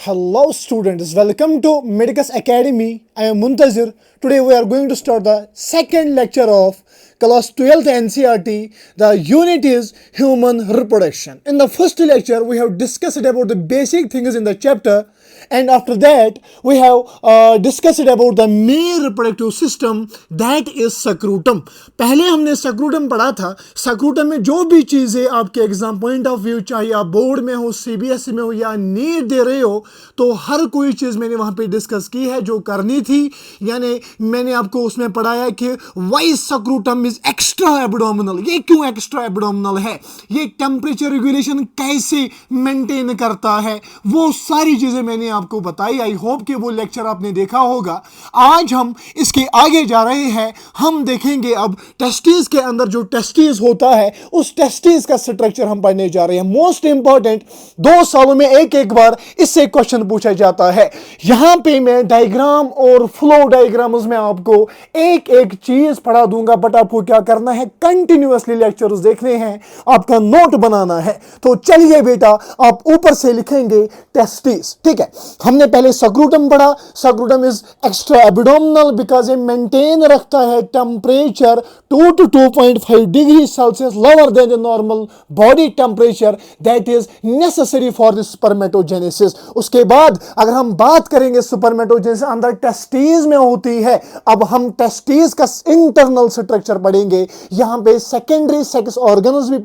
Hello students, welcome to Medicus Academy. I am Muntazir. Today we are going to start the second lecture of class 12th NCERT. The unit is human reproduction. In the first lecture we have discussed about the basic things in the chapter, and after that we have discussed about the male reproductive system, that is scrotum. पहले हमने scrotum पढ़ा था. scrotum में जो भी चीज़ें आपके exam point of view, चाहे आप बोर्ड में हो, सीबीएसई में हो या नीट दे रहे हो, तो हर कोई चीज़ मैंने वहाँ पे डिस्कस की है जो करनी थी. यानी मैंने आपको उसमें पढ़ाया कि why scrotum is extra abdominal. ये क्यों एक्स्ट्रा एब्डोमिनल है, ये टेम्परेचर रेगुलेशन कैसे मेंटेन करता है, वो सारी चीज़ें मैंने आपको बताई. आई होप कि वो लेक्चर आपने देखा होगा. आज हम इसके आगे जा रहे हैं. हम देखेंगे अब टेस्टिस के अंदर जो टेस्टिस होता है, उस टेस्टिस का स्ट्रक्चर हम पढ़ने जा रहे हैं. मोस्ट इंपॉर्टेंट, 2 सालों में एक बार इससे क्वेश्चन पूछा जाता है. यहां पे मैं डायग्राम और फ्लो डायग्राम्स में आपको एक एक चीज पढ़ा दूंगा, बट आपको क्या करना है, कंटिन्यूअसली लेक्चर्स देखने हैं, आपका नोट बनाना है. तो चलिए बेटा, आप ऊपर से लिखेंगे टेस्टिस. ठीक है, हमने पहले स्क्रूटम पढ़ा. Scrotum is extra abdominal because ये मेंटेन रखता है temperature 2 to 2.5 degree Celsius lower than the normal body temperature that is necessary for the spermatogenesis. उसके बाद अगर हम बात करेंगे स्पर्मेटोजेनेसिस अंदर टेस्टिस में होती है. अब हम टेस्टिस का इंटरनल स्ट्रक्चर पढ़ेंगे. यहां पे सेकेंडरी सेक्स ऑर्गन्स भी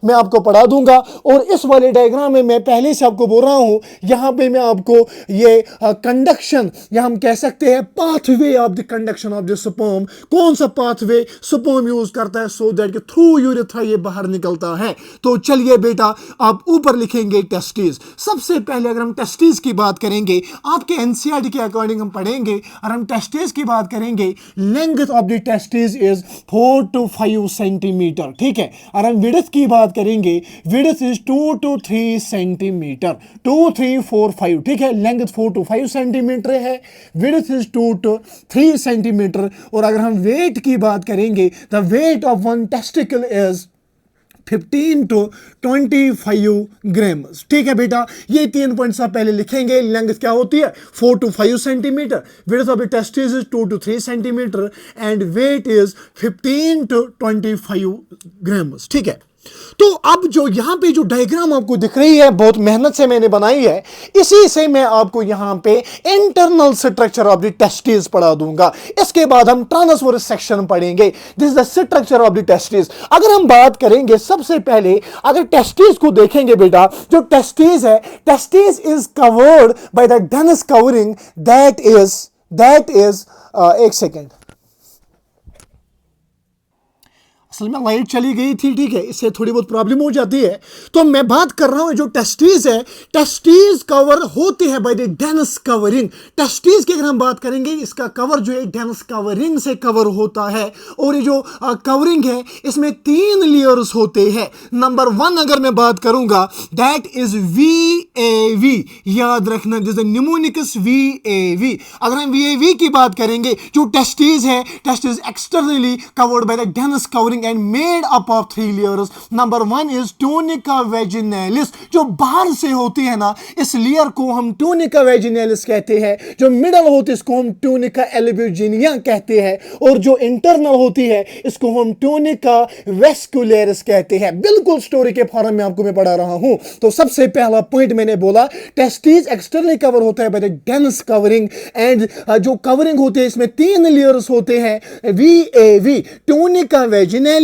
मैं आपको पढ़ा दूंगा. और इस वाले डायग्राम में मैं पहले से आपको बोल रहा हूं, यहां पे मैं आपको ये कंडक्शन या हम कह सकते हैं pathway of the conduction of the sperm, कौन सा पाथवे स्पर्म यूज करता है सो दैट के थ्रू यूरेथ्रा ये बाहर निकलता है. तो चलिए बेटा, आप ऊपर लिखेंगे टेस्टिस. सबसे पहले अगर हम टेस्टिस की बात करेंगे, आपके एनसीईआरटी के अकॉर्डिंग हम पढ़ेंगे. और हम टेस्टिस की बात करेंगे, length of the testis is 4 to 5 centimetre. ठीक है, और हम विड्थ की बात करेंगे, विड्थ इज 2 to 3 सेंटीमीटर. 2 3 4 5. ठीक है, लेंथ 4 to 5 सेंटीमीटर है, विड्थ इज 2 to 3 सेंटीमीटर. और अगर हम वेट की बात करेंगे, the weight of one testicle is 15 to 25 grams. ठीक है बेटा, ये 3 पॉइंट्स आप पहले लिखेंगे. लेंथ क्या होती है, 4 to 5 centimeter, width of the testis is 2 to 3 centimeter and weight is 15 to 25 grams. ठीक है, तो अब जो यहां पे जो डायग्राम आपको दिख रही है, बहुत मेहनत से मैंने बनाई है, इसी से मैं आपको यहां पे internal structure of the testis पढ़ा दूंगा. इसके बाद हम ट्रांसवर्स सेक्शन पढ़ेंगे. This is the structure of the testis. अगर हम बात करेंगे, सबसे पहले अगर टेस्टिस को देखेंगे बेटा, जो टेस्टिस है, testis is covered by the dense covering that is एक सेकेंड, असल में लाइट चली गई थी. ठीक है, इससे थोड़ी बहुत प्रॉब्लम हो जाती है. तो मैं बात कर रहा हूं, जो टेस्टिस है, टेस्टिस कवर होते हैं by the dense covering. Testis की अगर हम बात करेंगे, इसका कवर जो है डेंस कवरिंग से कवर होता है. और ये जो कवरिंग है, इसमें 3 लेयर्स होते हैं. नंबर 1 अगर मैं बात करूंगा, दैट इज VAV. याद रखना, जैसे निमोनिकस VAV. अगर हम VAV की बात करेंगे, जो टेस्टिस है, testis externally covered by the dense covering and made up of 3 layers. Number 1 is tunica vaginalis. जो बाहर से होती है ना, इस लेयर को हम tunica vaginalis कहते हैं. जो मिडल होती है, इसको हम tunica albuginea कहते हैं. और जो इंटरनल होती है, इसको हम tunica vascularis कहते हैं. बिल्कुल स्टोरी के फॉर्म में आपको मैं पढ़ा रहा हूं. तो सबसे पहला पॉइंट मैंने बोला, टेस्टिस एक्सटर्नली कवर होता है by the dense covering. And जो कवरिंग होती है, इसमें 3 लेयर्स होते हैं. VAV, tunica vaginalis,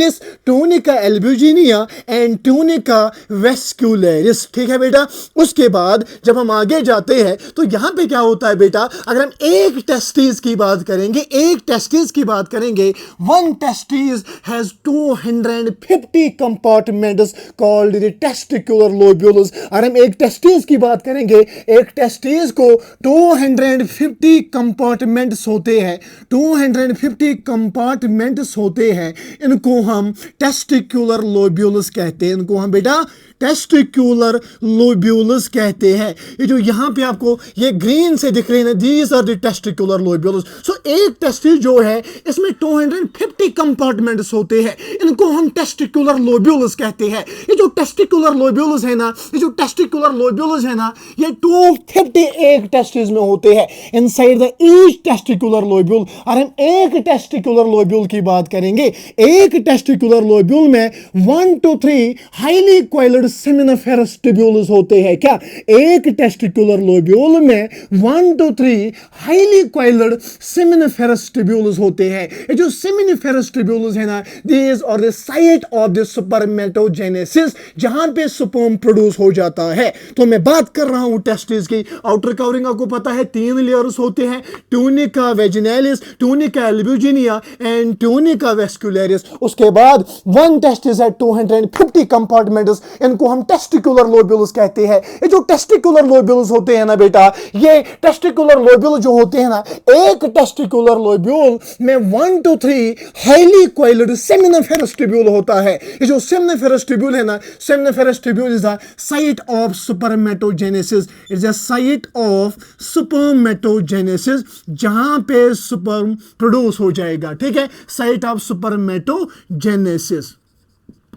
tunica albuginea and tunica vascularis. ठीक है बेटा. उसके बाद जब हम आगे जाते हैं, तो यहां पे क्या होता है बेटा, अगर हम एक टेस्टिस की बात करेंगे, one testis has 250 compartments called the testicular lobules. अगर हम एक टेस्टिस की बात करेंगे, एक टेस्टिस को 250 कंपार्टमेंट्स होते हैं. 250 कंपार्टमेंट्स होते हैं. इनको हम टेस्टिकुलर लोब्यूल्स कहते हैं, इनको हम बेटा टेस्टिकुलर लोब्यूल्स कहते हैं। ये जो यहाँ पे आपको ये ग्रीन से दिख रहे हैं, these are the testicular lobules. So एक टेस्टिस जो है इसमें 250 कंपार्टमेंट्स होते हैं, इनको हम टेस्टिकुलर लोब्यूल्स कहते हैं। ये जो टेस्टिकुलर लोब्यूल्स है ना, ये जो टेस्टिकुलर लोब्यूल्स है ना, ये 251 टेस्टिस में होते हैं inside the each testicular lobule. और हम एक टेस्टिकुलर लोब्यूल की बात करेंगे। एक टेस्टिकुलर लोब्यूल में 1 to 3 highly coiled seminiferous tubules होते हैं। क्या एक टेस्टिकुलर लोब्यूल में 1 to 3 highly coiled seminiferous tubules होते हैं। ये जो सेमिनिफेरस ट्यूब्यूल्स है ना, these are the site of the spermatogenesis, जहां पे स्पर्म प्रोड्यूस हो जाता है। तो मैं बात कर रहा हूं टेस्टिस की। आउटर कवरिंग आपको पता है 3 लेयर्स होते हैं, tunica vaginalis, tunica albuginea and tunica vascularis. उसके बाद 1 टेस्टिस है 250 कंपार्टमेंट्स, इनको हम टेस्टिकुलर लोब्यूल्स कहते हैं। ये जो टेस्टिकुलर लोब्यूल्स होते हैं ना बेटा, ये टेस्टिकुलर लोब्यूल जो होते हैं ना, एक टेस्टिकुलर लोब्यूल में 1 to 3 highly coiled seminiferous tubule होता है। ये जो सेमिनिफेरस ट्यूब्यूल है ना, seminiferous tubule is the site of spermatogenesis, is the site of spermatogenesis, जहां पे स्पर्म प्रोड्यूस हो जाएगा। ठीक है, site of spermatogenesis,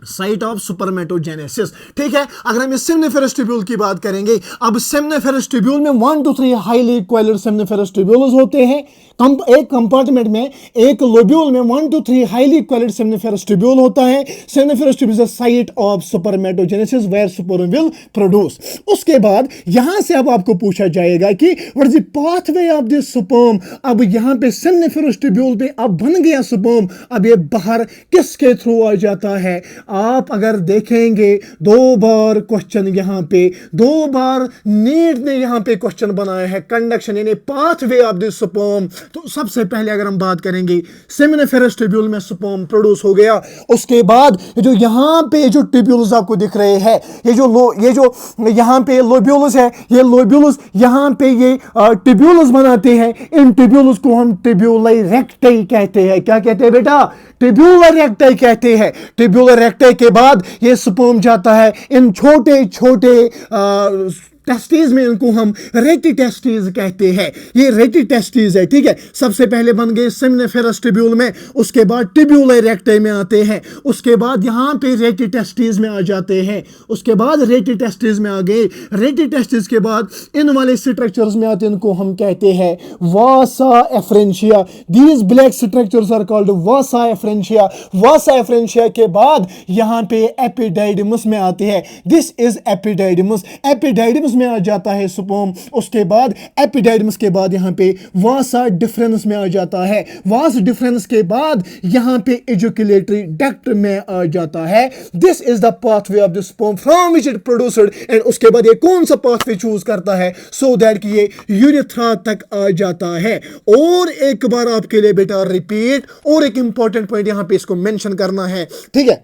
site of spermatogenesis. ठीक है, अगर हम इस सेमिनिफेरस ट्यूब्यूल की बात करेंगे, अब सेमिनिफेरस ट्यूब्यूल में 1 to 3 highly coiled seminiferous tubules होते हैं। एक कंपार्टमेंट में, एक लोब्यूल में 1 to 3 highly coiled seminiferous tubule होता है। Seminiferous tubule is the site of spermatogenesis where sperm will produce. उसके बाद यहां से अब आपको पूछा जाएगा कि what is the pathway of the sperm. अब यहां पे सेमिनिफेरस ट्यूब्यूल पे अब बन गया स्पर्म, अब ये बाहर किसके थ्रू आ जाता है? आप अगर देखेंगे 2 बार क्वेश्चन, यहां पे 2 बार नीट ने यहां पे क्वेश्चन बनाया है, कंडक्शन यानी पाथवे ऑफ द स्पर्म। तो सबसे पहले अगर हम बात करेंगे, सेमिनिफेरस ट्यूब्यूल में स्पर्म प्रोड्यूस हो गया। उसके बाद जो यहां पे जो ट्यूब्यूल्स आपको दिख रहे हैं, ये जो यहां पे लोब्यूल्स है, ये लोब्यूल्स यहां पे ये ट्यूब्यूल्स बनाते हैं। इन ट्यूब्यूल्स को हम ट्यूब्यूलर रेक्टाई कहते हैं। क्या कहते हैं बेटा? ट्यूब्यूलर रेक्टाई कहते हैं। ट्यूब्यूलर रेक्टाई के बाद ये स्पर्म जाता है इन छोटे छोटे टेस्टिस में, इनको हम रेटी टेस्टिस कहते हैं। ये रेटी टेस्टिस है। ठीक है, सबसे पहले बन गए सेमिनिफेरस ट्यूब्यूल में, उसके बाद ट्यूब्यूलर रेक्टाई में आते हैं, उसके बाद यहां पे रेटी टेस्टिस में आ जाते हैं, उसके बाद रेटी टेस्टिस में आ गए। रेटी टेस्टिस के बाद इन वाले स्ट्रक्चर्स में आते हैं, इनको हम कहते हैं vasa efferentia. These black structures are called vasa efferentia. Vasa efferentia के बाद यहां पे एपिडाइडिमस में आते हैं। This is एपिडाइडिमस। एपिडाइडिमस में आ जाता है स्पर्म। उसके बाद एपिडाइडिमस के बाद यहां पे वासा डिफरेंस में आ जाता है। वास डिफरेंस के बाद यहां पे एजुकुलेटरी डक्ट में आ जाता है। This is the pathway of the sperm from which it produced. And उसके बाद ये कौन सा पाथवे चूज करता है? सो दैट कि ये यूरेथ्रा तक आ जाता है। और एक बार आपके लिए बेटा रिपीट, और एक इंपॉर्टेंट पॉइंट यहां पे इसको मेंशन करना है। ठीक है,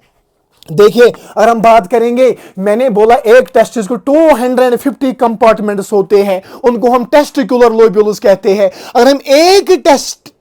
देखिए अगर हम बात करेंगे, मैंने बोला एक टेस्टिस को 250 कंपार्टमेंट्स होते हैं, उनको हम टेस्टिकुलर लोब्यूल्स कहते हैं। अगर हम एक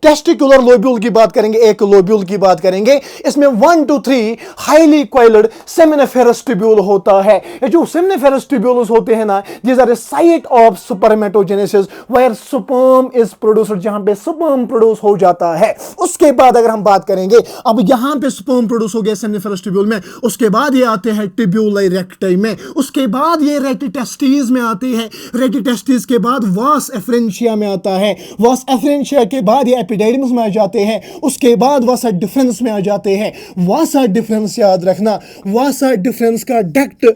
टेस्टिकुलर लोब्यूल की बात करेंगे, एक लोब्यूल की बात करेंगे, इसमें 1 to 3 highly coiled seminiferous tubule होता है। ये जो सेमिनिफेरस ट्यूब्यूल्स होते हैं ना, these are a site of spermatogenesis where sperm is produced, जहां पे स्पर्म प्रोड्यूस हो जाता है। उसके बाद अगर हम बात करेंगे, अब यहां पे स्पर्म प्रोड्यूस हो गया सेमिनिफेरस ट्यूब्यूल में, उसके बाद ये आते हैं ट्यूब्यूलर रेक्टाई में, उसके बाद ये रेटी टेस्टिस में आते हैं। रेटी टेस्टिस के बाद वास एफ्रेंशिया में आता है। वास एफ्रेंशिया के बाद ये एपिडाइडिमस में आ जाते हैं। उसके बाद वासा डिफरेंस में आ जाते हैं। वासा डिफरेंस याद रखना, वासा डिफरेंस का डक्ट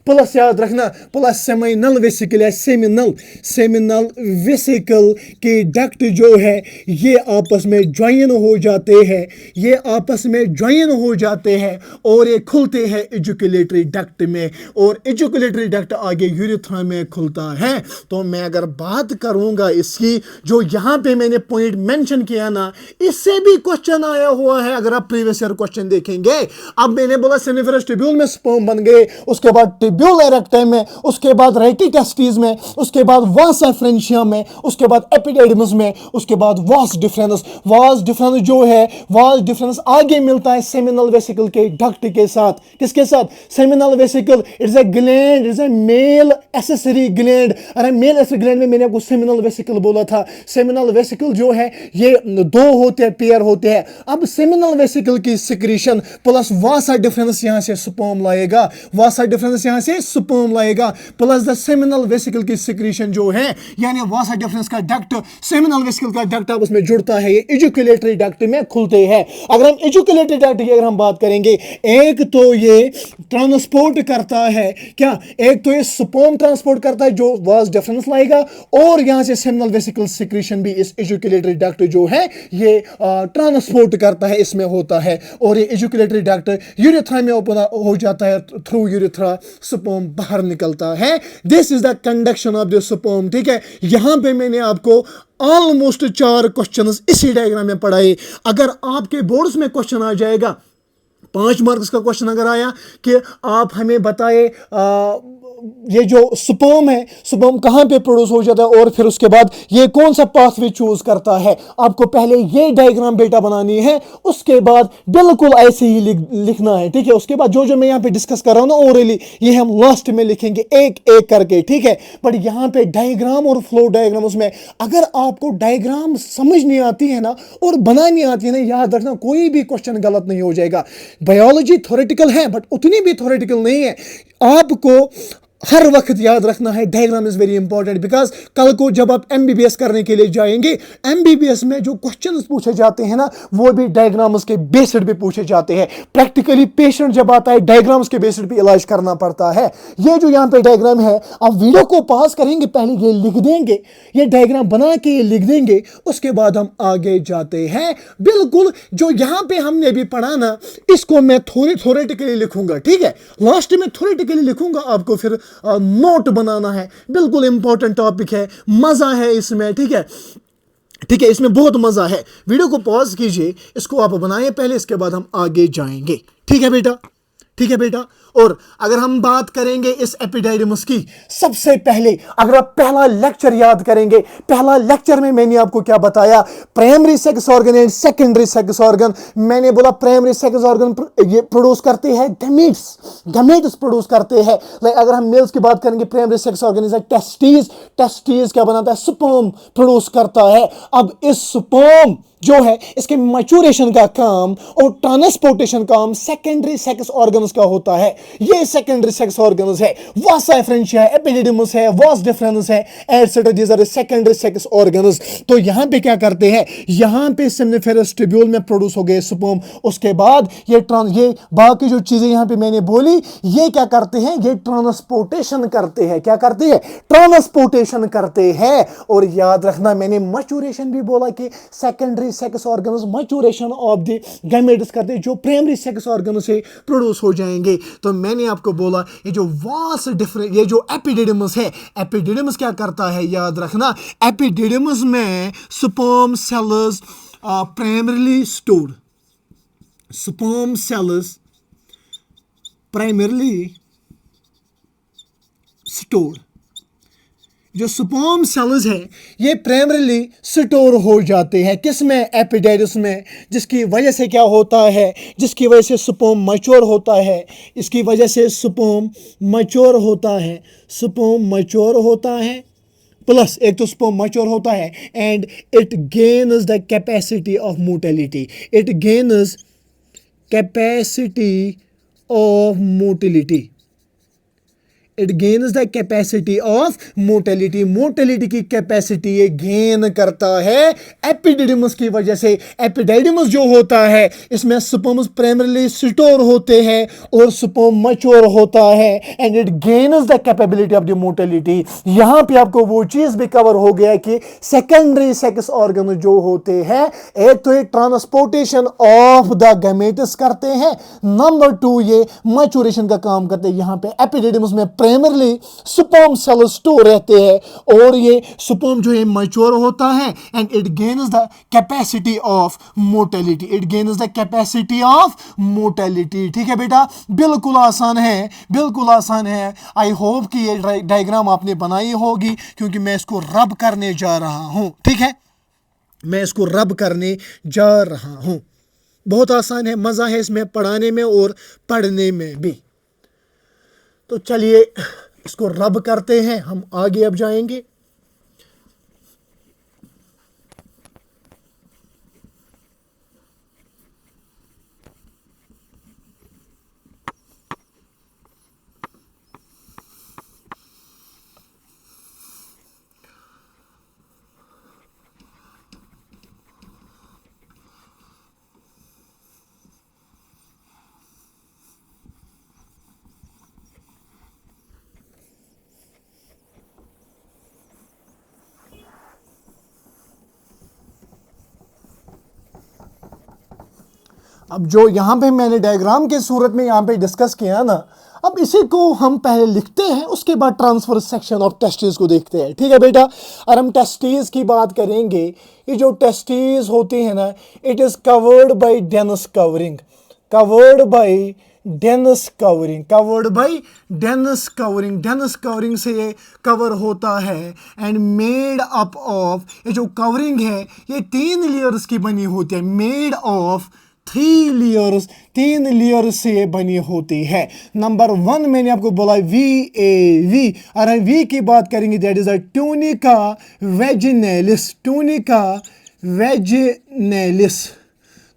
प्लस याद रखना, प्लस सेमिनल वेसिकल है, सेमिनल वेसिकल के डक्ट जो है ये आपस में ज्वाइन हो जाते हैं, ये आपस में ज्वाइन हो जाते हैं और ये खुलते हैं एजुकुलेटरी डक्ट में, और एजुकुलेटरी डक्ट आगे यूरेथ्रा में खुलता है। तो मैं अगर बात करूंगा इसकी, जो यहाँ पे मैंने पॉइंट मेंशन किया ना, इससे भी क्वेश्चन आया हुआ है। अगर आप प्रीवियस ईयर क्वेश्चन देखेंगे, अब मैंने बोला सेमिनिफेरस ट्यूब्यूल में स्पर्म बन गए, उसके बाद ट्यूब्यूल एरेक्टम में, उसके बाद रेटी टेस्टिस में, उसके बाद वास एफ्रेंशियम में, उसके बाद एपिडिडिमस में, उसके बाद वास डिफरेंस। वास डिफरेंस जो है, वास डिफरेंस आगे मिलता है सेमिनल वेसिकल के डक्ट के साथ। किसके साथ? Seminal vesicle. It's a gland, it's a male accessory gland. अरे मेल एसेसरी ग्लैंड में मैंने आपको सेमिनल वेसिकल बोला था। सेमिनल वेसिकल जो है ये दो होते हैं, पेयर होते हैं। अब सेमिनल वेसिकल की सिक्रीशन प्लस वासा डिफरेंस यहां से स्पर्म लाएगा, वासा डिफरेंस यहां से स्पर्म लाएगा, प्लस द सेमिनल वेसिकल की सिक्रीशन जो है, यानी वासा डिफरेंस का डक्ट सेमिनल वेसिकल का डक्ट आपस में जुड़ता है, ये एजुकुलेटरी डक्ट में खुलते हैं। अगर हम एजुकुलेटरी डक्ट की अगर हम बात करेंगे, एक तो ये ट्रांसपोर्ट करता है क्या, एक तो ये स्पर्म ट्रांसपोर्ट करता है जो वास डिफरेंस लाएगा, और यहां से सेमिनल वेसिकल सिक्रीशन भी इस एजुकुलेटरी डक्ट जो है ये ट्रांसपोर्ट करता है, इसमें होता है। और ये एजुकुलेटरी डक्ट यूरेथ्रा में ओपन हो जाता है, थ्रू यूरेथ्रा स्पर्म बाहर निकलता है। This is the conduction of the sperm. ठीक है, यहां पे मैंने आपको ऑलमोस्ट 4 क्वेश्चंस इसी डायग्राम में पढ़ाए। अगर आपके बोर्ड्स में क्वेश्चन आ जाएगा, 5 मार्क्स का क्वेश्चन अगर आया कि आप हमें बताए ये जो स्पर्म है, स्पर्म कहां पे प्रोड्यूस हो जाता है और फिर उसके बाद ये कौन सा पाथवे चूज करता है, आपको पहले ये डायग्राम बेटा बनानी है, उसके बाद बिल्कुल ऐसे ही लिखना है। ठीक है, उसके बाद जो जो मैं यहां पे डिस्कस कर रहा हूं ना ओरली, ये हम लास्ट में लिखेंगे एक एक करके। ठीक है, बट यहां पे डायग्राम और फ्लो डायग्राम, उसमें अगर आपको डायग्राम समझ नहीं आती है ना और बनानी आती है ना, याद रखना कोई भी क्वेश्चन गलत नहीं हो जाएगा। बायोलॉजी थ्योरेटिकल है बट उतनी भी थ्योरेटिकल नहीं है। आपको हर वक्त याद रखना है diagram is very important, because कल को जब आप एमबीबीएस करने के लिए जाएंगे, एमबीबीएस में जो क्वेश्चंस पूछे जाते हैं ना, वो भी डायग्राम्स के बेस्ड पे पूछे जाते हैं। प्रैक्टिकली पेशेंट जब आता है, डायग्राम्स के बेस्ड पे इलाज करना पड़ता है। ये जो यहाँ पे डायग्राम है, आप वीडियो को पॉज करेंगे, पहले ये लिख देंगे, ये डायग्राम बना के ये लिख देंगे, उसके बाद हम आगे जाते हैं। बिल्कुल जो यहाँ पे हमने भी पढ़ा ना, इसको मैं थोरेटिकली लिखूंगा। ठीक है, लास्ट में थोरेटिकली लिखूंगा, आपको फिर नोट बनाना है। बिल्कुल इंपॉर्टेंट टॉपिक है, मजा है इसमें। ठीक है, ठीक है, इसमें बहुत मजा है। वीडियो को पॉज कीजिए, इसको आप बनाएं पहले, इसके बाद हम आगे जाएंगे। ठीक है बेटा, ठीक है बेटा। और अगर हम बात करेंगे इस एपिडाइडिमस की, सबसे पहले अगर आप पहला लेक्चर याद करेंगे, पहला लेक्चर में मैंने आपको क्या बताया, primary sex organ and secondary sex organ. मैंने बोला प्राइमरी सेक्स ऑर्गन ये प्रोड्यूस करते हैं गैमेट्स, गैमेट्स प्रोड्यूस करते हैं। लाइक अगर हम मेल्स की बात करेंगे, primary sex organ is testis, testis क्या बनाता है, स्पर्म प्रोड्यूस करता है। अब इस स्पर्म जो है, इसके मैच्योरेशन का काम और ट्रांसपोर्टेशन काम सेकेंडरी सेक्स ऑर्गन्स का होता है। ये सेकेंडरी सेक्स ऑर्गन्स है, वासा एफ्रेंशिया है, एपिडिडिमस है, वास डिफरेंस है, etcetera, these are secondary sex organs. तो यहां पे क्या करते हैं, यहां पे सेमिनिफेरस ट्यूब्यूल में प्रोड्यूस हो गए स्पर्म, उसके बाद ये बाकी जो चीजें यहां पे मैंने बोली, ये क्या करते हैं, ये ट्रांसपोर्टेशन करते हैं। क्या करते हैं, ट्रांसपोर्टेशन करते हैं। और याद रखना मैंने मैच्योरेशन भी बोला कि secondary sex organs maturation of the gametes करते हैं जो प्राइमरी सेक्स ऑर्गन से प्रोड्यूस हो जाएंगे। तो मैंने आपको बोला ये जो वास डिफरेंस, ये जो एपिडिडिमस है, एपिडिडिमस क्या करता है, याद रखना, एपिडिडिमस में sperm cells primarily stored, sperm cells primarily stored. जो स्पर्म सेल्स है ये प्राइमरीली स्टोर हो जाते हैं किसमें, एपिडाइडिस में, जिसकी वजह से क्या होता है, जिसकी वजह से स्पर्म मैच्योर होता है, इसकी वजह से स्पर्म मैच्योर होता है, स्पर्म मैच्योर होता है, प्लस एक तो स्पर्म मैच्योर होता है and it gains the capacity of motility, it gains capacity of motility, it gains the capacity of motility, motility की कैपेसिटी ये गेन करता है एपिडिडिमस की वजह से। एपिडाइडिमस जो होता है इसमें स्पर्म्स प्राइमरीली स्टोर होते हैं और स्पर्म मैच्योर होता है and it gains the capability of the motility. यहां पे आपको वो चीज भी कवर हो गया कि सेकेंडरी सेक्स ऑर्गन जो होते हैं, एक तो ये ट्रांसपोर्टेशन ऑफ द गैमेट्स करते हैं, नंबर 2 ये मैच्योरेशन का काम करते हैं। यहां पे एपिडिडिमस में प्राइमरली स्पर्म सेल्स टू रहते हैं, और ये स्पर्म जो है मैच्योर होता है and it gains the capacity of mortality, it gains the capacity of mortality. ठीक है बेटा, बिल्कुल आसान है, बिल्कुल आसान है। आई होप कि ये डायग्राम आपने बनाई होगी, क्योंकि मैं इसको रब करने जा रहा हूं। ठीक है, मैं इसको रब करने जा रहा हूं। बहुत आसान है, मजा है इसमें पढ़ाने में और पढ़ने में भी। तो चलिए इसको रब करते हैं, हम आगे अब जाएंगे। अब जो यहाँ पे मैंने डायग्राम के सूरत में यहाँ पे डिस्कस किया ना, अब इसी को हम पहले लिखते हैं, उसके बाद ट्रांसफर सेक्शन ऑफ टेस्टिस को देखते हैं। ठीक है बेटा, और हम टेस्टिस की बात करेंगे। ये जो टेस्टिस होते हैं ना, it is covered by dense covering, covered by dense covering, covered by dense covering, dense covering से ये कवर होता है एंड मेड अप ऑफ, ये जो कवरिंग है ये 3 लेयर्स की बनी होती है, मेड ऑफ 3 लेयर्स, 3 लेयर्स से बनी होती है। नंबर 1 मैंने आपको बोला VAV, अगर वी की बात करेंगे that is a tunica vaginalis, tunica vaginalis.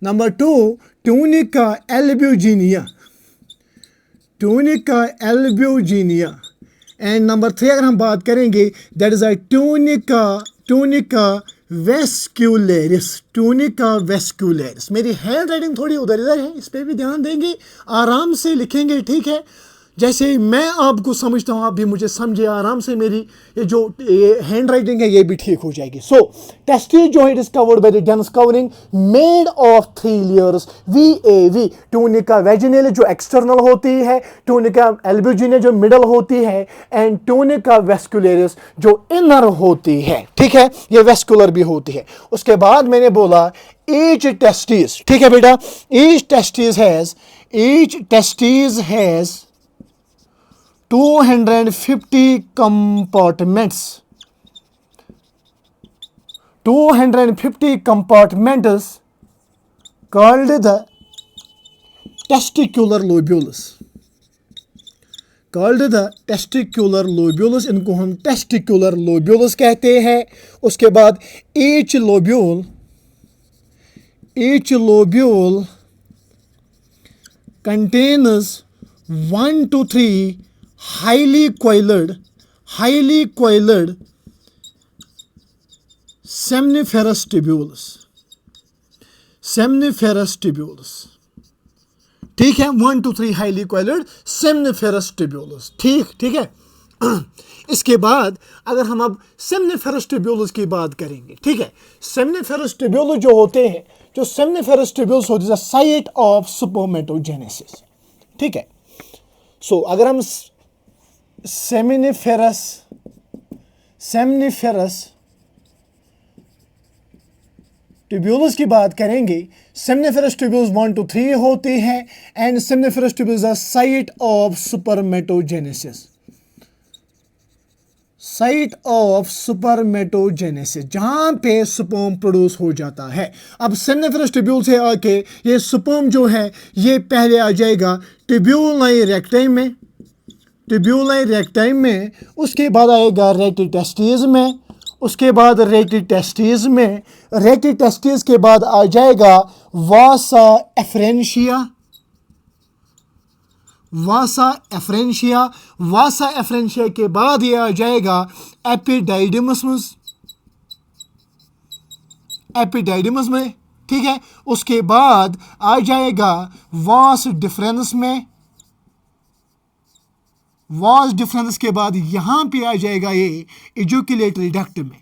Number 2 tunica albuginea, tunica albuginea. And number 3 अगर हम बात करेंगे that is a tunica vascularis, tunica vascularis. मेरी हैंड राइटिंग थोड़ी उधर इधर है, इस पर भी ध्यान देंगे, आराम से लिखेंगे। ठीक है, जैसे मैं आपको समझता हूँ आप भी मुझे समझे आराम से। मेरी ये जो हैंड राइटिंग है ये भी ठीक हो जाएगी। सो टेस्टिस जो है discovered by the dense covering made of 3 layers, VAV, tunica vaginalis जो एक्सटर्नल होती है, ट्यूनिका एल्ब्यूजिनिया जो मिडल होती है, एंड ट्यूनिका वेस्क्यूलरिस जो इनर होती है। ठीक है, ये वेस्कुलर भी होती है। उसके बाद मैंने बोला each testis, ठीक है बेटा, each testis has 250 compartments, 250 compartments called the testicular lobulus, called the testicular lobulus, इनको हम testicular lobulus कहते हैं। उसके बाद each lobule contains 1 to 3 highly coiled seminiferous tubules, ठीक है, 1 to 3 highly coiled seminiferous tubules। ठीक है। इसके बाद अगर हम अब seminiferous tubules की बात करेंगे, ठीक है, seminiferous tubules जो होते हैं, जो seminiferous tubules होते हैं साइट ऑफ स्पर्मेटोजेनेसिस। ठीक है, सो अगर हम seminiferous tubules की बात करेंगे, seminiferous tubules 1 to 3 होते हैं and seminiferous tubules are site of spermatogenesis, site of spermatogenesis, जहां पे स्पर्म प्रोड्यूस हो जाता है। अब सेमिनिफरस ट्यूब्यूल से आके ये स्पर्म जो है ये पहले आ जाएगा ट्यूब्यूलाइ रेक्टाइम में, उसके बाद आएगा रेटिटेस्टिस में, उसके बाद रेटिटेस्टिस के बाद आ जाएगा वासा एफ्रेंशिया के बाद ये आ जाएगा एपिडाइडिमस में, ठीक है। उसके बाद आ जाएगा वास डिफरेंस के बाद यहां पे आ जाएगा ये इजैक्यूलेटरी डक्ट में,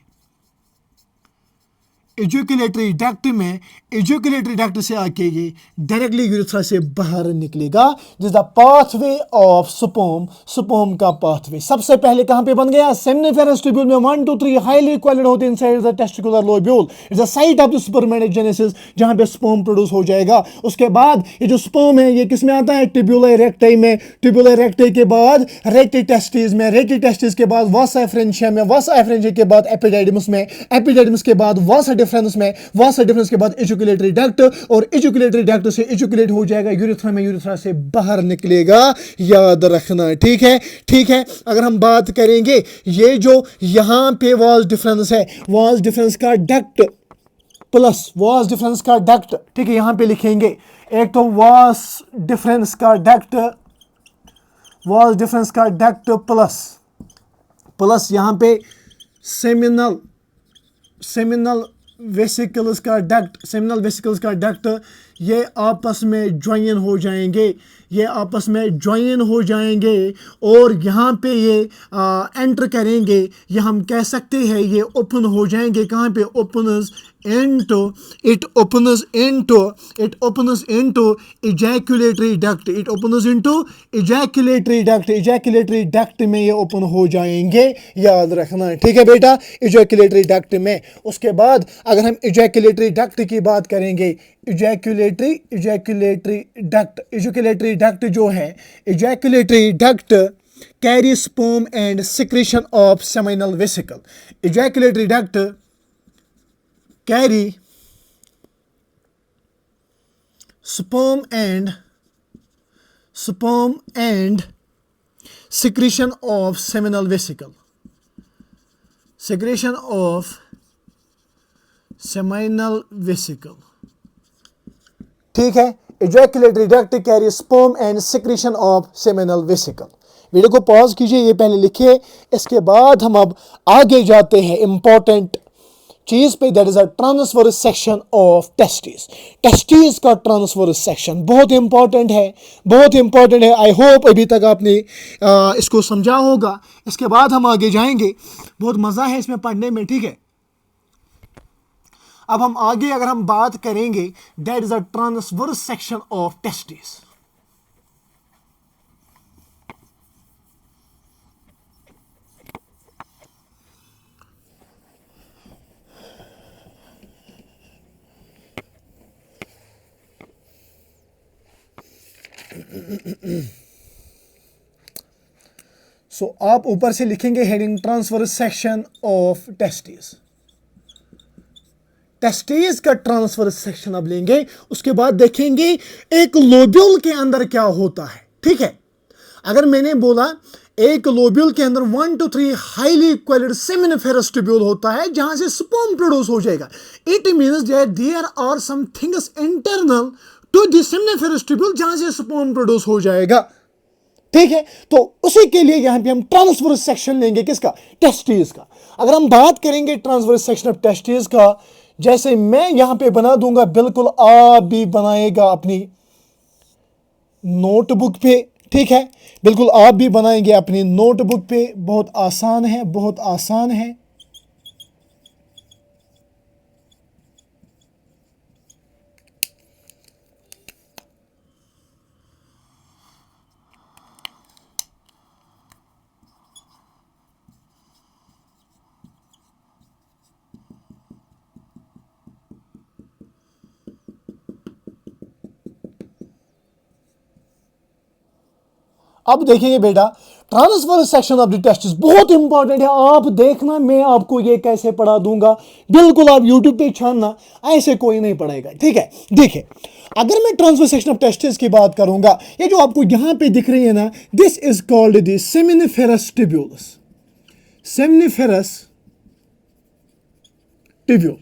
एजुकुलेटरी डक्ट में, एजुकुलेटरी डक्ट से आके ये डायरेक्टली यूरेथ्रा से बाहर निकलेगा। This the pathway of sperm, sperm का पाथवे। सबसे पहले कहां पे बन गया? सेमिनिफेरस ट्यूब्यूल में 1 2 3 हाईली क्वालिड होते हैं inside the testicular lobule. It's the site of the spermatogenesis, जहां पे स्पर्म प्रोड्यूस हो जाएगा। उसके बाद ये जो स्पर्म है ये किस में आता है? ट्यूब्यूला इरेक्टाई में। ट्यूब्यूला इरेक्टाई के बाद रेक्टि टेस्टिस में, रेक्टि टेस्टिस के बाद वासा एफरेंशिया में, वासा एफरेंशिया के बाद एपिडाइडिमस में, एपिडाइडिमस के बाद वासा डिफरेंस में, वासा डिफरेंस के बाद एजुकुलेटरी डक्ट, और एजुकुलेटरी डक्ट से एजुकुलेट हो जाएगा यूरेथ्रा में, यूरेथ्रा से बाहर निकलेगा। याद रखना, ठीक है, ठीक है। अगर हम बात करेंगे ये जो यहां पे वास डिफरेंस है, वास डिफरेंस का डक्ट प्लस वास डिफरेंस का डक्ट, ठीक है, यहां पे लिखेंगे एक तो वास डिफरेंस का डक्ट, वास डिफरेंस का डक्ट प्लस प्लस यहां पे सेमिनल, सेमिनल वेसिकल्स का डक्ट, सेमिनल वेसिकल्स का डक्ट, ये आपस में ज्वाइन हो जाएंगे, ये आपस में ज्वाइन हो जाएंगे और यहाँ पे ये एंटर करेंगे। ये हम कह सकते हैं ये ओपन हो जाएंगे। कहाँ पे? Opens into, it opens into ejaculatory duct, it opens into ejaculatory duct, ejaculatory duct में ये ओपन हो जाएंगे। याद रखना है, ठीक है बेटा, ejaculatory duct में। उसके बाद अगर हम ejaculatory duct की बात करेंगे, ejaculatory duct जो है, ejaculatory duct carry sperm and secretion of seminal vesicle. Ejaculatory duct carry sperm and secretion of seminal vesicle, secretion of seminal vesicle, ठीक है। ejaculatory duct carry sperm and secretion of seminal vesicle। Video को pause कीजिए, ये पहले लिखिए, इसके बाद हम अब आगे जाते हैं इंपॉर्टेंट चीज पे, that is a transverse section of testis. Testis का ट्रांसवर्स सेक्शन बहुत इंपॉर्टेंट है, बहुत इंपॉर्टेंट है। आई होप अभी तक आपने इसको समझा होगा। इसके बाद हम आगे जाएंगे, बहुत मजा है इसमें पढ़ने में, ठीक है। अब हम आगे अगर हम बात करेंगे, that is a transverse section of testis. So आप ऊपर से लिखेंगे heading transverse section of testis. Testis का ट्रांसवर्स सेक्शन अब लेंगे, उसके बाद देखेंगे एक लोब्यूल के अंदर क्या होता है, ठीक है। अगर मैंने बोला एक लोब्यूल के अंदर 1 2 3 हाईली इक्वलिड सेमिनिफेरस ट्यूब्यूल होता है जहां से स्पर्म प्रोड्यूस हो जाएगा। It means that there are some things internal to the seminiferous tubule जहां से स्पर्म प्रोड्यूस हो जाएगा, ठीक है। तो उसी के लिए यहां पे हम ट्रांसवर्स सेक्शन लेंगे, किसका? टेस्टिस का। अगर हम बात करेंगे ट्रांसवर्स सेक्शन ऑफ टेस्टिस का, जैसे मैं यहां पे बना दूंगा, बिल्कुल आप भी बनाएगा अपनी नोटबुक पे, ठीक है, बिल्कुल आप भी बनाएंगे अपनी नोटबुक पे। बहुत आसान है, बहुत आसान है। अब देखेंगे बेटा, transverse section of the testis बहुत इंपॉर्टेंट है। आप देखना मैं आपको ये कैसे पढ़ा दूंगा, बिल्कुल आप यूट्यूब पे छानना, ऐसे कोई नहीं पढ़ाएगा, ठीक है। देखिए, अगर मैं ट्रांसवर्स सेक्शन ऑफ टेस्टिस की बात करूंगा, ये जो आपको यहां पे दिख रही है ना, this is called the seminiferous tubules, seminiferous tubule.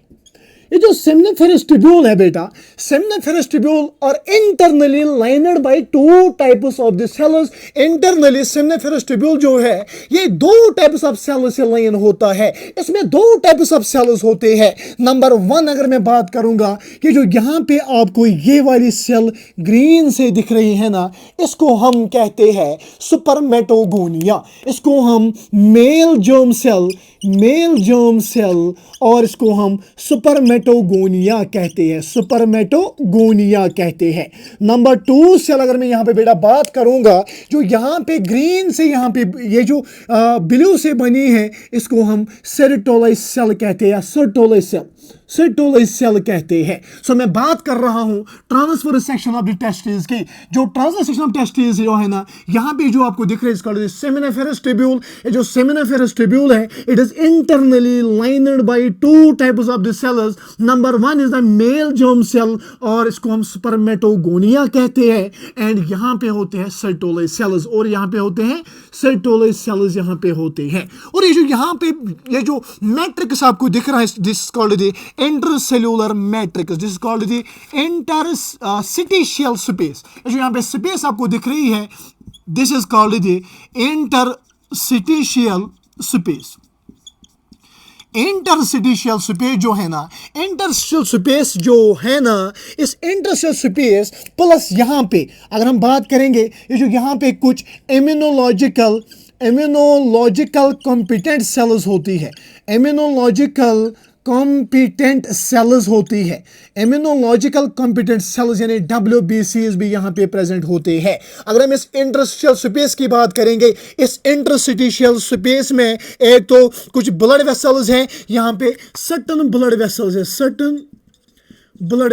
ये जो सेमिनिफेरस ट्यूब्यूल है बेटा, सेमिनिफेरस ट्यूब्यूल और internally lined by 2 types of the cells. Internally seminiferous tubule जो है ये 2 टाइप्स ऑफ सेल्स से लाइन होता है। इसमें 2 टाइप्स ऑफ सेल्स होते हैं। नंबर 1 अगर मैं बात करूंगा कि जो यहां पे आपको ये वाली सेल ग्रीन से दिख रही है ना, इसको हम कहते हैं सुपरमेटोगोनिया। इसको हम मेल जर्म सेल और इसको हम सुपरमेटोगोनिया सुपरमेटोगोनिया कहते हैं, सुपरमेटोगोनिया कहते हैं। नंबर 2 सेल अगर मैं यहाँ पे बेटा बात करूंगा, जो यहाँ पे ग्रीन से यहाँ पे ये जो ब्लू से बनी है, इसको हम सेरोटोलाइज सेल कहते हैं या सर्टोलाइज सेल, सर्टोलाइज सेल कहते हैं। सो मैं बात कर रहा हूं transfer section of the testis की। जो ट्रांसफर सेक्शन ऑफ टेस्टिस जो है ना, यहाँ पे जो आपको दिख रहा है सेमिनिफेरस ट्यूब्यूल। ये जो सेमिनिफेरस ट्यूब्यूल है, it is internally lined by 2 types of the cells. Number 1 is the male germ cell और इसको हम स्पर्मेटोगोनिया कहते हैं। एंड यहाँ पे होते हैं सर्टोलाइज सेल्स और यहाँ पे होते हैं सर्टोलाइज सेल्स यहाँ पे होते हैं। और ये जो यहाँ पे ये जो मैट्रिक्स आपको दिख रहा है, this is called the intercellular matrix, this is called the interstitial space. जो यहाँ पे स्पेस आपको दिख रही है, this is called the interstitial space. Interstitial space जो है ना, इंटरस्टिशियल स्पेस जो है ना, इस इंटरस्टिशियल स्पेस प्लस यहाँ पे अगर हम बात करेंगे, ये जो यहाँ पे कुछ इम्यूनोलॉजिकल कॉम्पिटेंट सेल्स होती है, इम्यूनोलॉजिकल कॉम्पिटेंट सेल्स होती है, इम्यूनोलॉजिकल कॉम्पिटेंट सेल्स यानी WBCs भी यहाँ पे प्रेजेंट होते हैं। अगर हम इस इंटरस्टिशियल स्पेस की बात करेंगे, इस इंटरस्टिशियल स्पेस में एक तो कुछ ब्लड वेसल्स हैं, यहाँ पे सर्टन ब्लड वेसल्स है, सर्टन ब्लड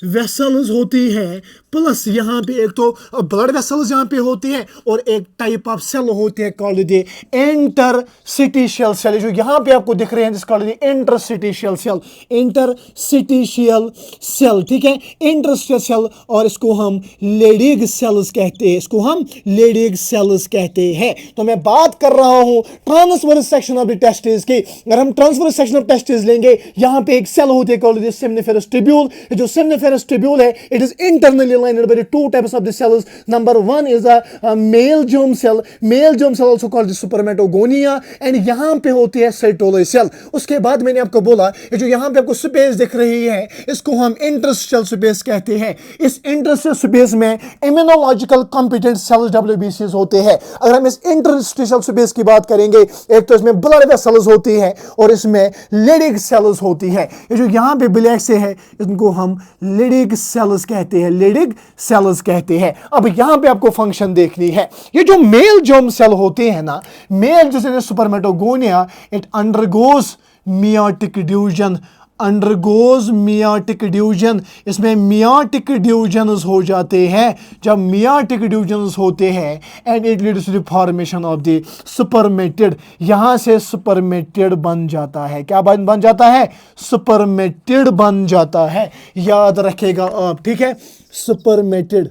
वेसल्स होती है, प्लस यहाँ पे एक तो ब्लड वेसल्स यहाँ पे होती है और एक टाइप ऑफ सेल होती है कॉल्ड द इंटरस्टिशियल सेल, जो यहाँ पे आपको दिख रहे हैं, जिसका called the interstitial cell, interstitial cell, ठीक है, इंटरस्टिशियल सेल। और इसको हम लेडिग सेल्स कहते हैं, इसको हम लेडिग सेल्स कहते हैं। तो मैं बात कर रहा हूँ transverse section of the testis की। अगर हम ट्रांसवर्स सेक्शन ऑफ टेस्टिस लेंगे, यहाँ पे एक सेल होती है called the seminiferous tubule। जो seminiferous tubule है, it is internally lined by the 2 types of the cells. Number 1 is a male germ cell, male germ cell also called the spermatogonia, and यहाँ पे होती है sertoloi cell। उसके बाद मैंने आपको बोला, ये जो यहाँ पे आपको स्पेस दिख रही है, इसको हम इंटरस्टिशियल स्पेस कहते हैं। इस इंटरस्टिशियल स्पेस में इम्यूनोलॉजिकल कॉम्पिटेंट सेल्स WBCs होते हैं। अगर हम इस इंटरस्टिशियल स्पेस की बात करेंगे, एक तो इसमें ब्लड वेसल्स होती है और इसमें लेडिग सेल्स होती है। ये जो यहाँ पे ब्लैक से है, इनको हम लेडिग सेल्स कहते हैं, लेडिग सेल्स कहते हैं। अब यहाँ पे आपको फंक्शन देखनी है। ये जो मेल जर्म सेल होते हैं ना, मेल जैसे spermatogonia, it undergoes meiotic division, undergoes meiotic division. इसमें मियोटिक डिवीजन्स हो जाते हैं। जब मियोटिक डिवीजन्स होते हैं and it leads to the formation of the spermatid, यहां से सुपरमेटिड बन जाता है। क्या बन जाता है? सुपरमेटिड बन जाता है। याद रखेगा आप, ठीक है, सुपरमेटिड,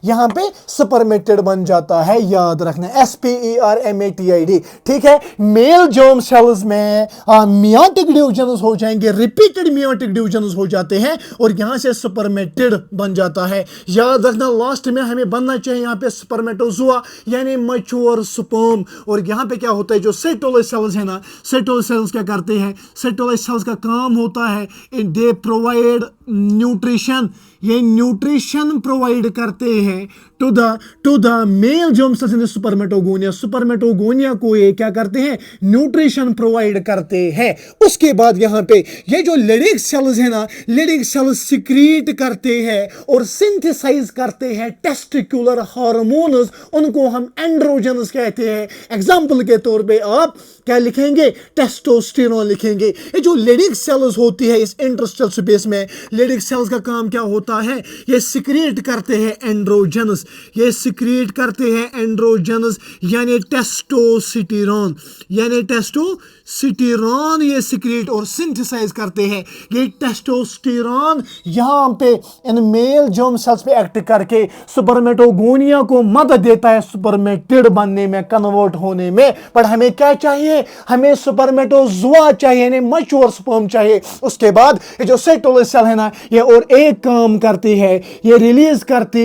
यहां पे सुपरमेटिड बन जाता है, याद रखना, SPERMATID, ठीक है। मेल जर्म सेल्स में मियोटिक डिवीजन्स हो जाएंगे, रिपीटेड मियोटिक डिवीजन्स हो जाते हैं और यहां से सुपरमेटिड बन जाता है। याद रखना, लास्ट में हमें बनना चाहिए यहाँ पे स्पर्मेटोजोआ यानी मैच्योर स्पर्म। और यहाँ पे क्या होता है, जो सेटोलाइज सेल्स है ना, सेटोलाइज सेल्स क्या करते हैं, सेटोलाइज सेल्स का काम होता है, दे प्रोवाइड न्यूट्रिशन, ये न्यूट्रिशन प्रोवाइड करते हैं to the male germ cells in spermatogonia. Spermatogonia को ये क्या करते हैं, न्यूट्रिशन प्रोवाइड करते हैं। उसके बाद यहाँ पे ये जो लेडिग सेल्स है ना, लेडिग सेल्स सिक्रीट करते हैं और सिंथेसाइज करते हैं टेस्टिकुलर हार्मोन्स, उनको हम एंड्रोजन्स कहते हैं। एग्जांपल के तौर पे आप क्या लिखेंगे, टेस्टोस्टेरोन लिखेंगे। ये जो लेडिग सेल्स होती है इस इंटरस्टिशियल स्पेस में, लेडिग सेल्स का काम क्या होता है, ये सिक्रीट करते हैं एंड्रोजन्स, ये सिक्रीट करते हैं एंड्रोजन्स यानी टेस्टोस्टेरोन, यानी टेस्टोस्टेरोन ये सिक्रीट और सिंथेसाइज करते हैं। ये टेस्टोस्टेरोन यहाँ पे इन मेल जर्म सेल्स पे एक्ट करके सुपरमेटोगोनिया को मदद देता है सुपरमेटिड बनने में, कन्वर्ट होने में। पर हमें क्या चाहिए, हमें सुपरमेटोजोआ चाहिए, यानी मैच्योर स्पर्म चाहिए। उसके बाद ये जो सेटोलाइज सेल है ना, ये और एक काम करती है, ये रिलीज करती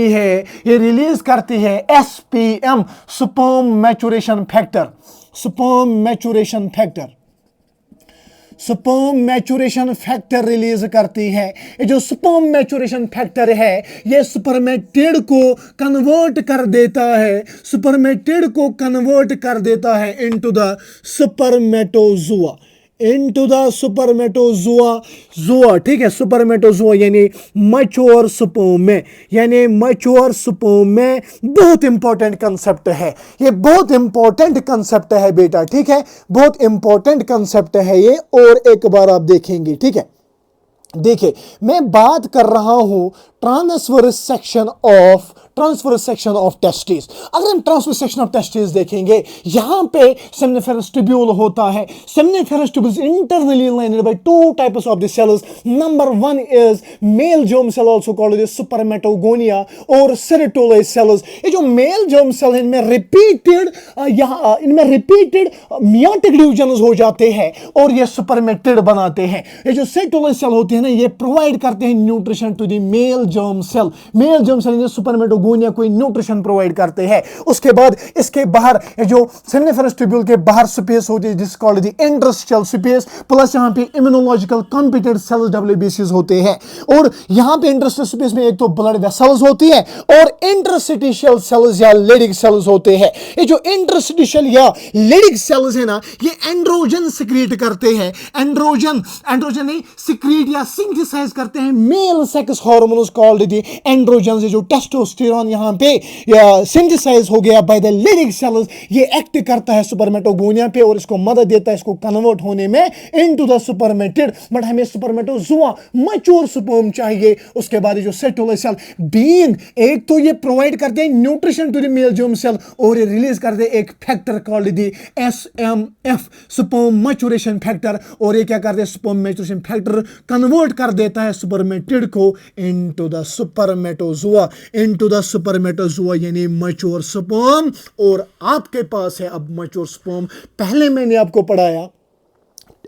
है SPM, sperm maturation factor, sperm maturation factor, sperm maturation factor release करती है। ये जो स्पर्म मैचुरेशन फैक्टर है ये स्पर्मेटिड को कन्वर्ट कर देता है, स्पर्मेटिड को कन्वर्ट कर देता है into the spermatozoa, into the spermatozoa, zoa, ठीक है, सुपरमेटोजुआ यानी मैच्योर स्पर्म में, यानी मैच्योर स्पर्म में। बहुत इंपॉर्टेंट कंसेप्ट है ये, बहुत इंपॉर्टेंट कंसेप्ट है बेटा, ठीक है, बहुत इंपॉर्टेंट कंसेप्ट है ये, और एक बार आप देखेंगे, ठीक है। देखिए मैं बात कर रहा हूं ट्रांसवर्स सेक्शन ऑफ टेस्टिस। अगर हम ट्रांसवर्स सेक्शन ऑफ टेस्टिस देखेंगे, यहां पे सेमनिफेरस ट्यूब्यूल होता है। Seminiferous tubules internally lined by two types of the cells. Number one is male germ cell, also called the spermatogonia और सेरोटोलाइज सेल्स। ये जो मेल जर्म सेल है इनमें रिपीटेड मियोटिक डिवीजन हो जाते हैं और ये सुपरमेटिड बनाते हैं। ये जो सेरोटोलाइज सेल होते हैं ना, ये प्रोवाइड करते हैं nutrition to the male germ cell. Male germ cell spermatogonia को न्यूट्रिशन प्रोवाइड करते हैं। उसके बाद इसके बाहर जो सेमनिफेरस ट्यूब्यूल के बाहर स्पेस होती है जिसको called the interstitial space, plus यहां पे इम्यूनोलॉजिकल कॉम्पिटेंट सेल्स डब्ल्यूबीसीज होते हैं। और यहां पे इंटरस्टिशियल स्पेस में एक तो ब्लड वेसल्स होती है और इंटरस्टिशियल सेल्स या लेडिक सेल्स होते हैं। ये जो इंटरस्टिशियल या लेडिक सेल्स है ना, ये एंड्रोजन सिक्रीट करते हैं। एंड्रोजन नहीं, सिक्रीट या सिंथेसाइज करते हैं male sex hormones called the androgen. जो टेस्टोस्टेरोन यहां पे सिंथेसाइज हो गया बाय द लेडिक सेल्स, ये एक्ट करता है सुपरमेटोगोनिया पे और इसको मदद देता है इसको कन्वर्ट होने में इनटू द सुपरमेटिड। बट हमें सुपरमेटोजुआ मैच्योर स्पर्म चाहिए। उसके बाद जो सेरोटोलाइज सेल बीइंग, एक तो ये प्रोवाइड करते हैं nutrition to the male germ cell और ये रिलीज करते हैं एक factor called the SMF, sperm maturation factor. और ये क्या करते हैं, स्पर्म मैच्योरेशन फैक्टर कन्वर्ट कर देता है सुपरमेटिड को इनटू द सुपरमेटोजुआ, इनटू द सुपरमेटोजुआ यानी मैच्योर स्पर्म। और आपके पास है अब मैच्योर स्पर्म। पहले मैंने आपको पढ़ाया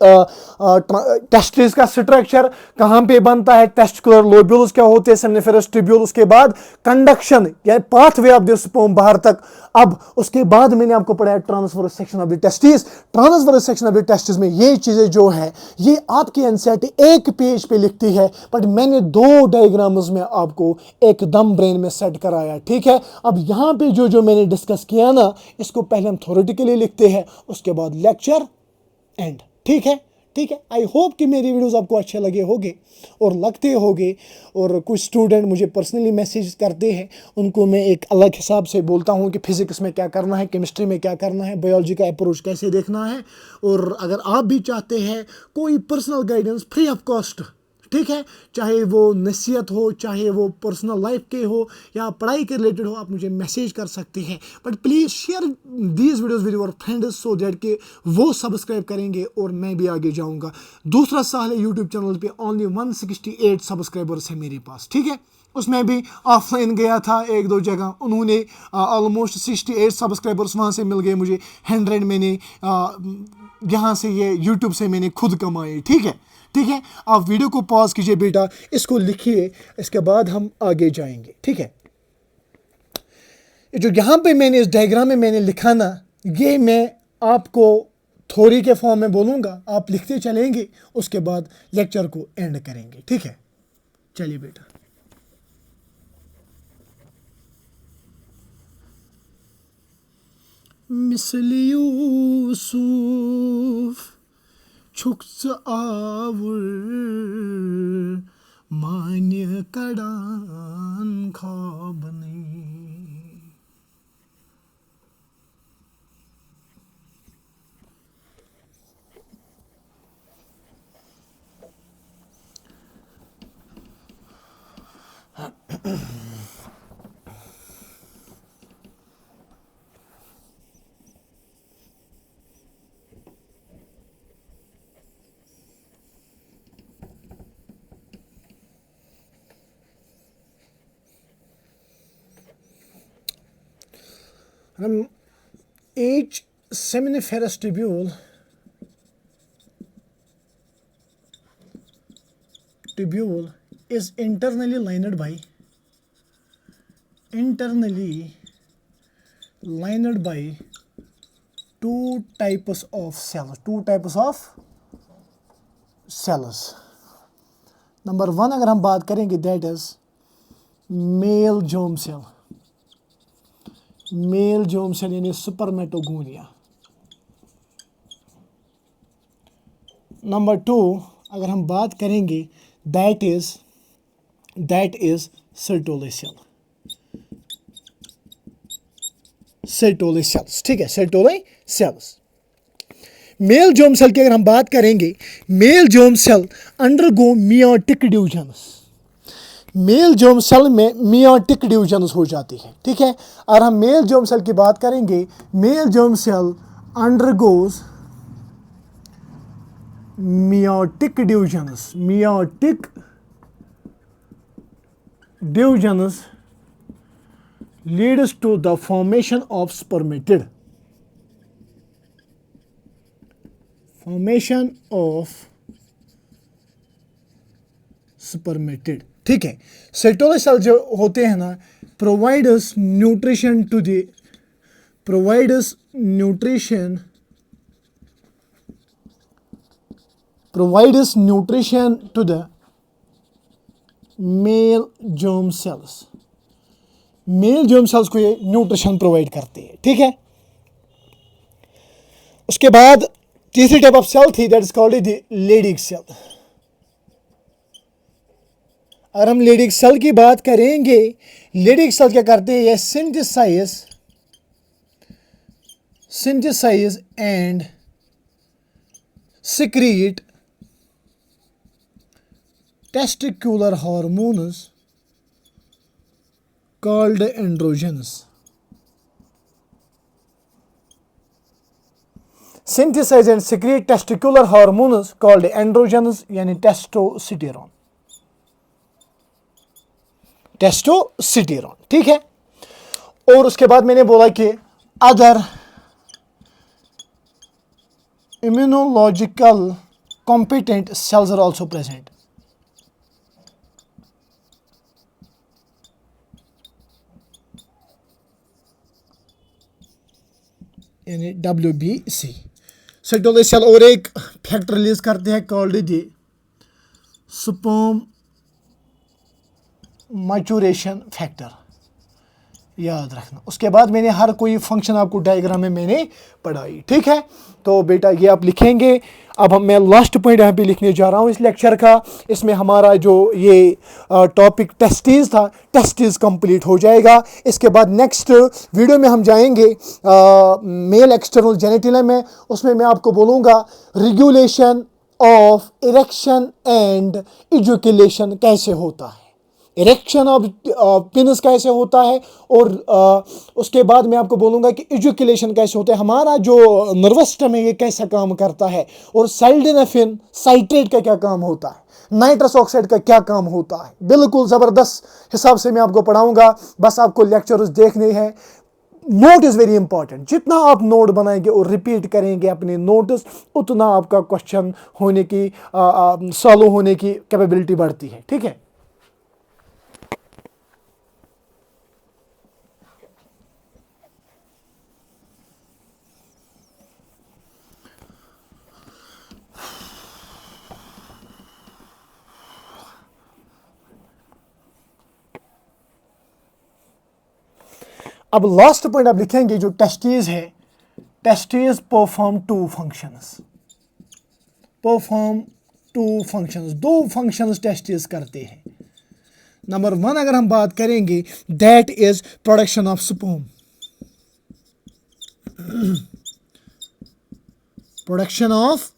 टेस्टिस का स्ट्रक्चर कहां पे बनता है, टेस्टिकुलर लोब्यूल्स क्या होते हैं, सेमनिफेरस ट्यूब्यूल, उसके बाद कंडक्शन या पाथवे ऑफ द स्पर्म बाहर तक। अब उसके बाद मैंने आपको पढ़ाया transverse section of the testis. Transverse section of the testis में ये चीजें जो है ये आपकी एनसीईआरटी एक पेज पे लिखती है, बट मैंने दो डायग्राम्स में आपको एकदम ब्रेन में सेट कराया, ठीक है। अब यहां पे जो मैंने डिस्कस किया ना, इसको पहले हम थ्योरेटिकली लिखते हैं, उसके बाद लेक्चर एंड, ठीक है, ठीक है। आई होप कि मेरी वीडियोस आपको अच्छे लगे होंगे और लगते होंगे। और कुछ स्टूडेंट मुझे पर्सनली मैसेज करते हैं, उनको मैं एक अलग हिसाब से बोलता हूं कि फिजिक्स में क्या करना है, केमिस्ट्री में क्या करना है, बायोलॉजी का अप्रोच कैसे देखना है। और अगर आप भी चाहते हैं कोई personal guidance free of cost, ठीक है, चाहे वो नसीहत हो, चाहे वो पर्सनल लाइफ के हो या पढ़ाई के रिलेटेड हो, आप मुझे मैसेज कर सकते हैं। But please share these videos with your friends so that कि वो सब्सक्राइब करेंगे और मैं भी आगे जाऊंगा। दूसरा साल है यूट्यूब चैनल पे, ओनली 168 सब्सक्राइबर्स है मेरे पास, ठीक है। उसमें भी ऑफलाइन गया था एक दो जगह, उन्होंने ऑलमोस्ट 68 सब्सक्राइबर्स वहाँ से मिल गए मुझे। 100 मैंने यहाँ से ये यूट्यूब से मैंने खुद कमाए, ठीक है, ठीक है। आप वीडियो को पॉज कीजिए बेटा, इसको लिखिए, इसके बाद हम आगे जाएंगे, ठीक है। जो यहाँ पे मैंने इस डायग्राम में मैंने लिखा ना, ये मैं आपको थ्योरी के फॉर्म में बोलूँगा, आप लिखते चलेंगे, उसके बाद लेक्चर को एंड करेंगे, ठीक है। चलिए बेटा, मिसल यूसुफ छुक्स आवर मान्य कडान खाबनी। Each seminiferous tubule is internally lined by two types of cells, two types of cells. Number 1 अगर हम बात करेंगे that is male germ cell. Male germ cell यानी स्पर्मेटोगोनिया। नंबर 2 अगर हम बात करेंगे that is Sertoli cell. Sertoli cells, ठीक है, Sertoli cells. Male germ cell की अगर हम बात करेंगे, male germ cell undergo meiotic divisions. Male germ cell में मियोटिक डिविजन्स हो जाती है, ठीक है। और हम मेल जर्म सेल की बात करेंगे, male germ cell undergoes meiotic divisions. Meiotic divisions leads to the formation of spermatid. Formation of spermatid, ठीक है। सेटोले सेल जो होते हैं ना, provides nutrition to the provides nutrition to the male germ cells. Male germ cells को ये nutrition provide करते हैं, ठीक है। उसके बाद तीसरी टाइप ऑफ सेल थी that is called the Leydig cell. अगर हम लेडिक सेल की बात करेंगे, लेडिक सेल क्या करते हैं, ये synthesize and secrete testicular hormones called androgens. Synthesize and secrete testicular hormones called androgens यानी टेस्टोस्टेरोन। टेस्टोस्टेरोन, ठीक है। और उसके बाद मैंने बोला कि other immunological competent cells are also present. यानी WBC। सेटोले सेल और एक फैक्टर रिलीज करते हैं called the sperm maturation factor, याद रखना। उसके बाद मैंने हर कोई फंक्शन आपको डायग्राम में मैंने पढ़ाई, ठीक है। तो बेटा ये आप लिखेंगे। अब मैं लास्ट पॉइंट यहाँ पे लिखने जा रहा हूँ इस लेक्चर का। इसमें हमारा जो ये टॉपिक टेस्टिस था, टेस्टिस कंप्लीट हो जाएगा। इसके बाद नेक्स्ट वीडियो में हम जाएंगे मेल एक्सटर्नल जेनिटल में। उसमें मैं आपको बोलूँगा regulation of erection and ejaculation कैसे होता है, इरेक्शन ऑफ पेनिस कैसे होता है, और उसके बाद मैं आपको बोलूँगा कि इजैकुलेशन कैसे होता है, हमारा जो नर्वस सिस्टम है ये कैसा काम करता है, और साइल्डेनेफिन साइट्रेट का क्या काम होता है, नाइट्रस ऑक्साइड का क्या काम होता है। बिल्कुल ज़बरदस्त हिसाब से मैं आपको पढ़ाऊँगा। बस आपको लेक्चर्स देखने हैं। Note is very important. जितना आप नोट बनाएंगे और रिपीट करेंगे अपने नोट्स, उतना आपका क्वेश्चन होने की सॉल्व होने की कैपेबिलिटी बढ़ती है, ठीक है। अब लास्ट पॉइंट आप लिखेंगे जो टेस्टिस है, टेस्टिस परफॉर्म टू फंक्शंस। दो फंक्शंस टेस्टिस करते हैं। नंबर 1 अगर हम बात करेंगे that is production of sperm. Production of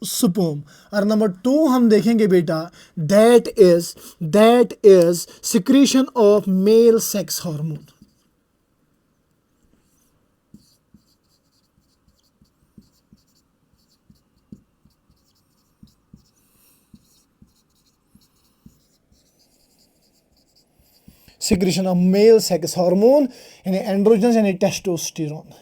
sperm. और नंबर 2 हम देखेंगे बेटा that is secretion of male sex hormone. Secretion of male sex hormone यानी एंड्रोजन यानी टेस्टोस्टेरोन,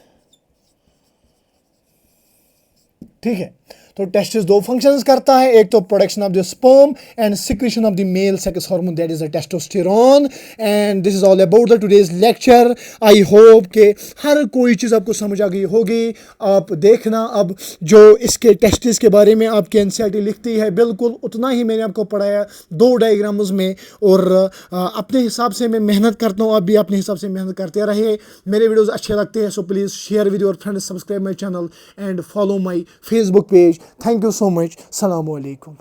ठीक है। तो टेस्टिस दो फंक्शंस करता है, एक तो production of the sperm and secretion of the male sex hormone that is the testosterone. And this is all about the today's lecture. I hope कि हर कोई चीज़ आपको समझ आ गई होगी। आप देखना अब जो इसके टेस्टिस के बारे में आपकी एनसीईआरटी लिखती है बिल्कुल उतना ही मैंने आपको पढ़ाया 2 डायग्राम्स में, और अपने हिसाब से मैं मेहनत करता हूँ, आप भी अपने हिसाब से मेहनत करते रहिए। मेरे वीडियोस अच्छे लगते हैं so please share with your friends, subscribe my channel and follow my Facebook page. Thank you so much. सलाम अलैकुम।